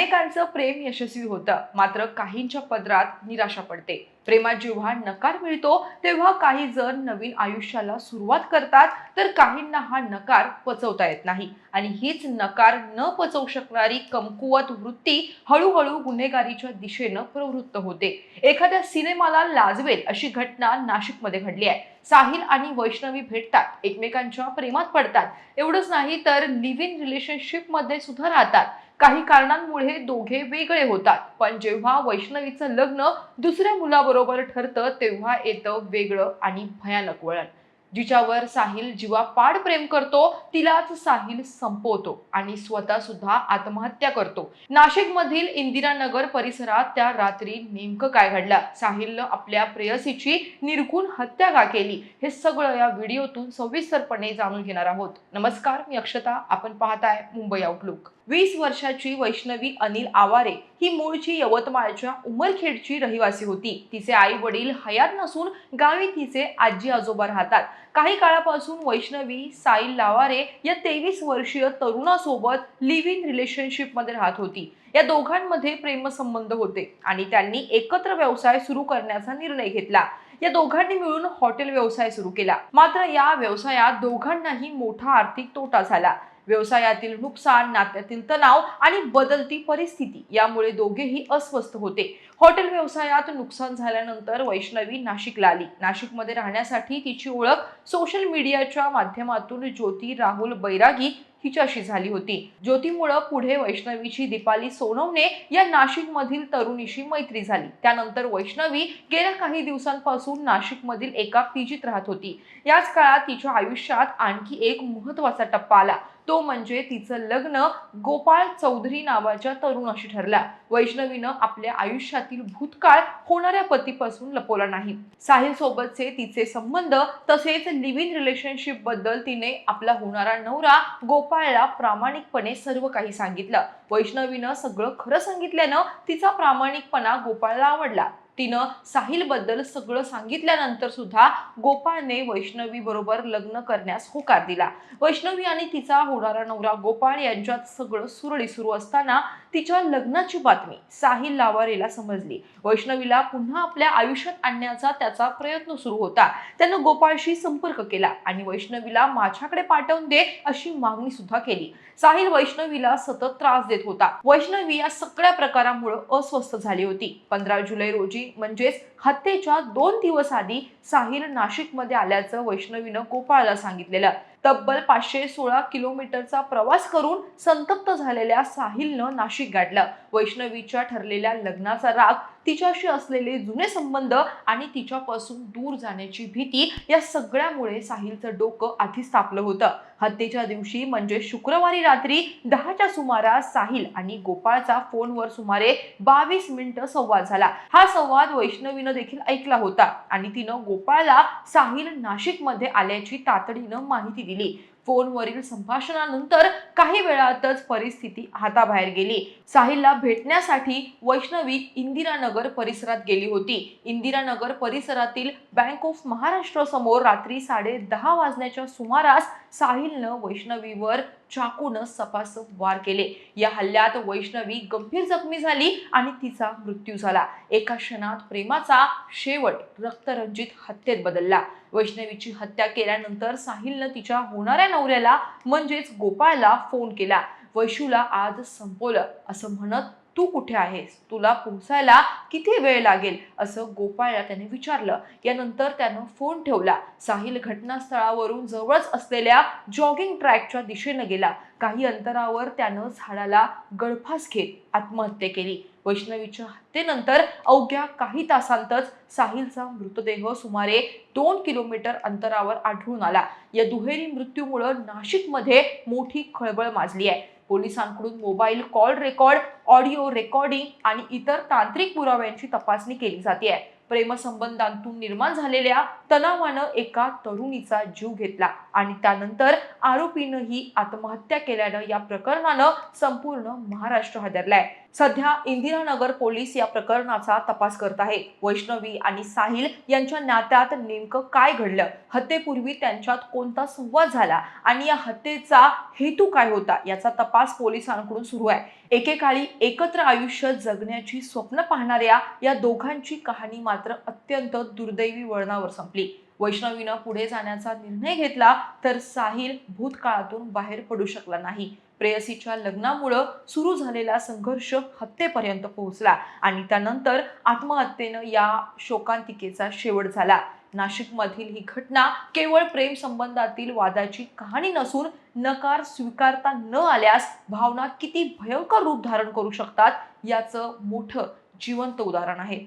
अनेकांचं प्रेम यशस्वी होतं, मात्र काहींच्या पदरात निराशा पडते। प्रेमात जेव्हा नकार मिळतो तेव्हा काही जण नवीन आयुष्याला सुरुवात करतात, तर काहींना हा नकार पचवता येत नाही आणि हीच नकार न पचवू शकणारी कमकुवत वृत्ती हळूहळू गुन्हेगारीच्या दिशेनं प्रवृत्त होते। एखाद्या सिनेमाला लाजवेल अशी घटना नाशिकमध्ये घडली आहे। साहिल आणि वैष्णवी भेटतात, एकमेकांच्या प्रेमात पडतात, एवढंच नाही तर लिव्ह इन रिलेशनशिप मध्ये सुद्धा राहतात। काही कारणांमुळे दोघे वेगळे होतात, पण जेव्हा वैष्णवीचं लग्न दुसऱ्या मुलाबरोबर ठरतं तेव्हा येतं वेगळं आणि भयानक वळण। जिच्यावर साहिल जीवापाड प्रेम करतो तिलाच साहिल संपवतो आणि स्वतः सुद्धा आत्महत्या करतो। नाशिकमधील इंदिरानगर परिसरात त्या रात्री नेमकं काय घडलं, साहिलनं आपल्या प्रेयसीची निर्घृण हत्या का केली, हे सगळं या व्हिडिओतून सविस्तरपणे जाणून घेणार आहोत। नमस्कार, मी अक्षता, आपण पाहताय मुंबई आउटलुक। 20 वर्षाची वैष्णवी अनिल आवारे ही मूळची यवतमाळच्या उमरखेडची रहिवासी होती। तिचे आई वडील हयात नसून गावी तिचे आजी आजोबा राहतात। काही काळापासून वैष्णवी साहिल लावारे या 23 वर्षीय तरुणासोबत लिव्ह इन रिलेशनशिप मध्ये राहत होती। या दोघांमध्ये प्रेमसंबंध होते आणि त्यांनी एकत्र व्यवसाय सुरू करण्याचा निर्णय घेतला। या दोघांनी मिळून हॉटेल व्यवसाय सुरू केला, मात्र या व्यवसायात दोघांनाही मोठा आर्थिक तोटा झाला। व्यवसायातील नुकसान, नात्यातील तणाव आणि बदलती परिस्थिती यामुळे दोघेही अस्वस्थ होते। हॉटेल व्यवसायात नुकसान झाल्यानंतर वैष्णवी नाशिकला आली। नाशिकमध्ये राहण्यासाठी तिची ओळख सोशल मीडियाच्या माध्यमातून ज्योती राहुल बैरागी हिच्याशी झाली होती। ज्योतीमुळे पुढे वैष्णवीची दीपाली सोनवणे या नाशिकमधील तरुणीशी मैत्री झाली। त्यानंतर वैष्णवी गेल्या काही दिवसांपासून नाशिकमधील एका पीजीत राहत होती। याच काळात तिच्या आयुष्यात आणखी एक महत्त्वाचा टप्पा आला, तो म्हणजे तिचं लग्न गोपाळ चौधरी नावाच्या तरुणाशी ठरला। वैष्णवीनं आपल्या आयुष्यातील भूतकाळ होणाऱ्या पतीपासून लपवला नाही। साहिल सोबतचे तिचे संबंध तसेच लिव्ह इन रिलेशनशिप बद्दल तिने आपला होणारा नवरा गोपाळला प्रामाणिकपणे सर्व काही सांगितलं। वैष्णवीनं सगळं खरं सांगितल्यानं तिचा प्रामाणिकपणा गोपाळला आवडला। तिनं साहिल बद्दल सगळं सांगितल्यानंतर सुद्धा गोपाळने वैष्णवी बरोबर लग्न करण्यास होकार दिला। वैष्णवी आणि तिचा होणारा नवरा गोपाळ यांच्यात सगळं सुरळीत सुरू असताना तिच्या लग्नाची बातमी साहिल लावारेला समजली। वैष्णवीला पुन्हा आपल्या आयुष्यात आणण्याचा त्याचा प्रयत्न सुरू होता। त्यानं गोपाळशी संपर्क केला आणि वैष्णवीला माझ्याकडे पाठवून दे अशी मागणी सुद्धा केली। साहिल वैष्णवीला सतत त्रास देत होता। वैष्णवी या सगळ्या प्रकारामुळे अस्वस्थ झाली होती। 15 जुलै रोजी म्हणजेच हत्येच्या 2 दिवस आधी साहिल नाशिकमध्ये आल्याचं वैष्णवीनं गोपाळला सांगितलेलं। तब्बल 516 किलोमीटरचा प्रवास करून संतप्त झालेल्या साहिलनं नाशिक गाठलं। वैष्णवीच्या ठरलेल्या लग्नाचा राग, तिच्याशी असलेले जुने संबंध आणि तिच्यापासून दूर जाण्याची भीती या सगळ्यामुळे साहिलचं डोकं आधीच तापलं होतं। हत्येच्या दिवशी म्हणजे शुक्रवारी रात्री 10च्या सुमारास साहिल आणि गोपाळचा फोनवर सुमारे 22 मिनिटं संवाद झाला। हा संवाद वैष्णवीनं देखील ऐकला होता आणि तिनं गोपाळला साहिल नाशिकमध्ये आल्याची तातडीनं माहिती दिली। फोनवरील संभाषणानंतर काही वेळातच परिस्थिती हाताबाहेर गेली। साहिलला भेटण्यासाठी वैष्णवी इंदिरानगर परिसरात गेली होती। इंदिरानगर परिसरातील बँक ऑफ महाराष्ट्र समोर रात्री 10:30 वाजण्याच्या सुमारास साहिलनं वैष्णवीवर चाकूनं सपासप वार केले। या हल्ल्यात वैष्णवी गंभीर जखमी झाली आणि तिचा मृत्यू झाला। एका क्षणात प्रेमाचा शेवट रक्तरंजित हत्येत बदलला। वैष्णवीची हत्या केल्यानंतर साहिलनं तिच्या होणाऱ्या नवऱ्याला म्हणजेच गोपाळला फोन केला। वैशूला आज संपवलं असं म्हणत, तू कुठे आहेस, तुला पोहोचायला किती वेळ लागेल असं गोपाळला त्याने विचारलं। यानंतर त्यानं फोन ठेवला। साहिल घटनास्थळावरून जवळच असलेल्या जॉगिंग ट्रॅकच्या दिशेने गेला। काही अंतरावर त्यानं झाडाला गळफास घेत आत्महत्या केली। वैष्णवीच्या हत्येनंतर अवघ्या काही तासांतच साहिलचा मृतदेह सुमारे 2 किलोमीटर अंतरावर आढळून आला। या दुहेरी मृत्यूमुळे नाशिकमध्ये मोठी खळबळ माजली आहे। पोलिसांकडून mobile call record, audio recording आणि इतर तांत्रिक पुराव्यांची तपासणी केली जाते। प्रेमसंबंधांतून निर्माण झालेल्या तणावानं एका तरुणीचा जीव घेतला आणि त्यानंतर आरोपीनंही आत्महत्या केल्यानं या प्रकरणानं संपूर्ण महाराष्ट्र हादरलाय। सध्या इंदिरानगर पोलीस या प्रकरणाचा तपास करत आहेत. वैष्णवी आणि साहिल यांच्या नात्यात नेमकं काय घडलं, हत्येपूर्वी त्यांच्यात कोणता संवाद झाला आणि या हत्येचा हेतू काय होता याचा तपास पोलिसांकडून सुरू आहे. एकेकाळी एकत्र आयुष्य जगण्याची स्वप्न पाहणाऱ्या या दोघांची कहाणी मात्र अत्यंत दुर्दैवी वळणावर संपली. वैष्णवीनं पुढे जाण्याचा निर्णय घेतला तर साहिल भूतकाळातून बाहेर पडू शकला नाही. प्रेयसीच्या लग्नामुळे सुरू झालेला संघर्ष हत्येपर्यंत पोहोचला आणि त्यानंतर आत्महत्येनं या शोकांतिकेचा शेवट झाला. नाशिकमधील ही घटना केवळ प्रेम संबंधातील वादाची कहाणी नसून नकार स्वीकारता न आल्यास भावना किती भयंकर रूप धारण करू शकतात याचं मोठं जिवंत उदाहरण आहे.